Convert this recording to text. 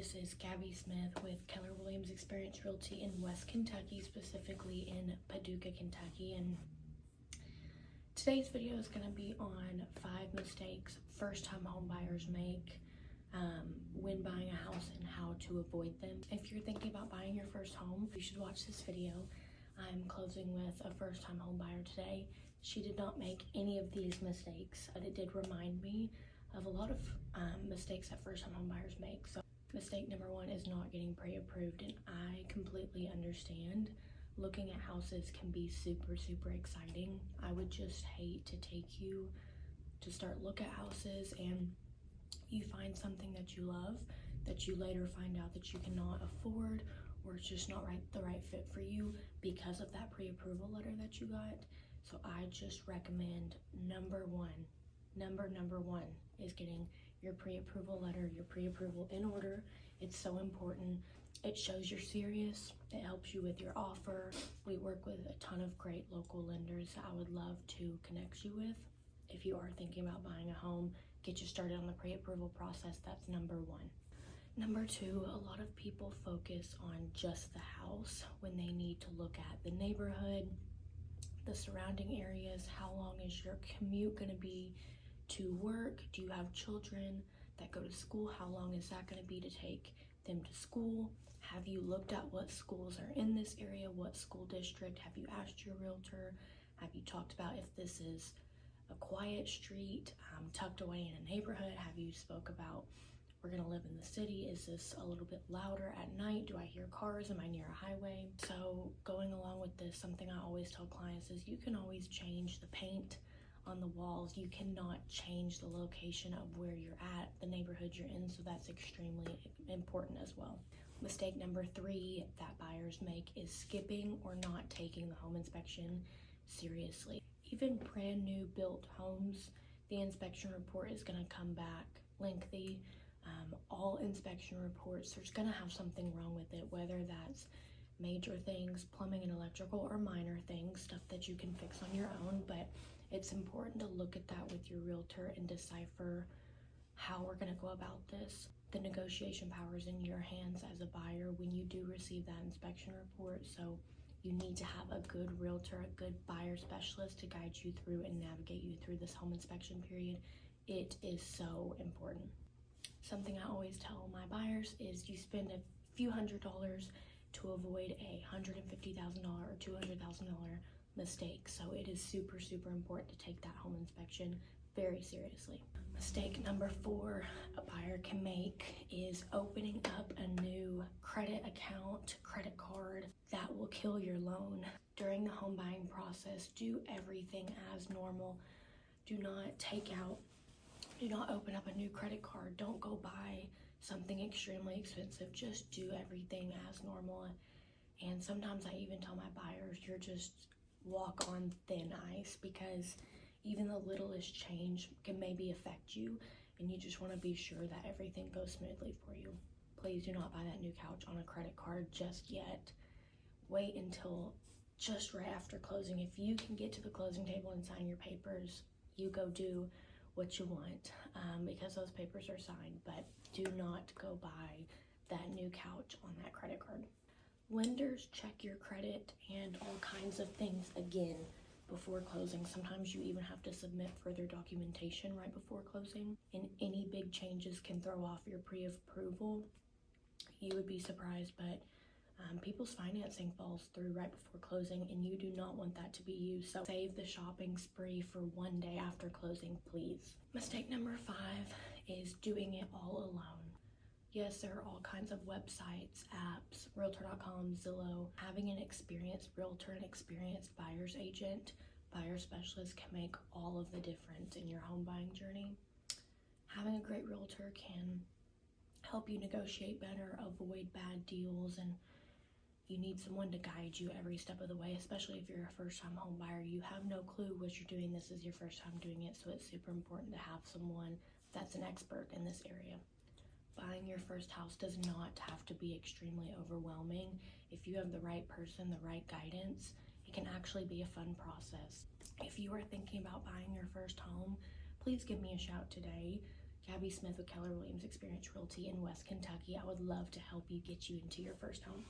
This is Gabby Smith with Keller Williams Experience Realty in West Kentucky, specifically in Paducah, Kentucky. And today's video is going to be on 5 mistakes first-time homebuyers make when buying a house and how to avoid them. If you're thinking about buying your first home, you should watch this video. I'm closing with a first-time homebuyer today. She did not make any of these mistakes, but it did remind me of a lot of mistakes that first-time homebuyers make. So mistake number 1 is not getting pre-approved, and I completely understand. Looking at houses can be super exciting. I would just hate to take you to start look at houses and you find something that you love that you later find out that you cannot afford, or it's just not the right fit for you because of that pre-approval letter that you got. So I just recommend number one is getting your pre-approval letter, your pre-approval in order. It's so important. It shows you're serious. It helps you with your offer. We work with a ton of great local lenders that I would love to connect you with. If you are thinking about buying a home, get you started on the pre-approval process. That's number 1. Number 2, a lot of people focus on just the house when they need to look at the neighborhood, the surrounding areas. How long is your commute going to be to work? Do you have children that go to school? How long is that going to be to take them to school? Have you looked at what schools are in this area? What school district? Have you asked your realtor? Have you talked about if this is a quiet street, tucked away in a neighborhood? Have you spoke about, we're going to live in the city, is this a little bit louder at night? Do I hear cars? Am I near a highway? So going along with this, something I always tell clients is you can always change the paint on the walls. You cannot change the location of where you're at, the neighborhood you're in, so that's extremely important as well. Mistake number 3 that buyers make is skipping or not taking the home inspection seriously. Even brand new built homes, the inspection report is going to come back lengthy. All inspection reports, there's going to have something wrong with it, whether that's major things, plumbing and electrical, or minor things, stuff that you can fix on your own. But it's important to look at that with your realtor and decipher how we're going to go about this. The negotiation power is in your hands as a buyer when you do receive that inspection report. So you need to have a good realtor, a good buyer specialist to guide you through and navigate you through this home inspection period. It is so important. Something I always tell my buyers is you spend a few $100s to avoid a $150,000 or $200,000 mistake. So it is super important to take that home inspection very seriously. Mistake number 4 a buyer can make is opening up a new credit account, credit card. That will kill your loan. During the home buying process, do everything as normal. Do not open up a new credit card. Don't go buy something extremely expensive. Just do everything as normal. And sometimes I even tell my buyers, you're just walk on thin ice, because even the littlest change can maybe affect you, and you just want to be sure that everything goes smoothly for you. Please do not buy that new couch on a credit card just yet. Wait until just right after closing. If you can get to the closing table and sign your papers, you go do what you want, because those papers are signed. But do not go buy that new couch on that credit card. Lenders check your credit and all kinds of things again before closing. Sometimes you even have to submit further documentation right before closing, and any big changes can throw off your pre-approval. You would be surprised, but people's financing falls through right before closing, and you do not want that to be you. So save the shopping spree for one day after closing, please. Mistake number 5 is doing it all alone. Yes, there are all kinds of websites, apps, Realtor.com, Zillow. Having an experienced realtor, an experienced buyer's agent, buyer specialist can make all of the difference in your home buying journey. Having a great realtor can help you negotiate better, avoid bad deals, and you need someone to guide you every step of the way, especially if you're a first-time home buyer. You have no clue what you're doing. This is your first time doing it, so it's super important to have someone that's an expert in this area. Buying your first house does not have to be extremely overwhelming. If you have the right person, the right guidance, it can actually be a fun process. If you are thinking about buying your first home, please give me a shout today. Gabby Smith with Keller Williams Experience Realty in West Kentucky. I would love to help you get you into your first home.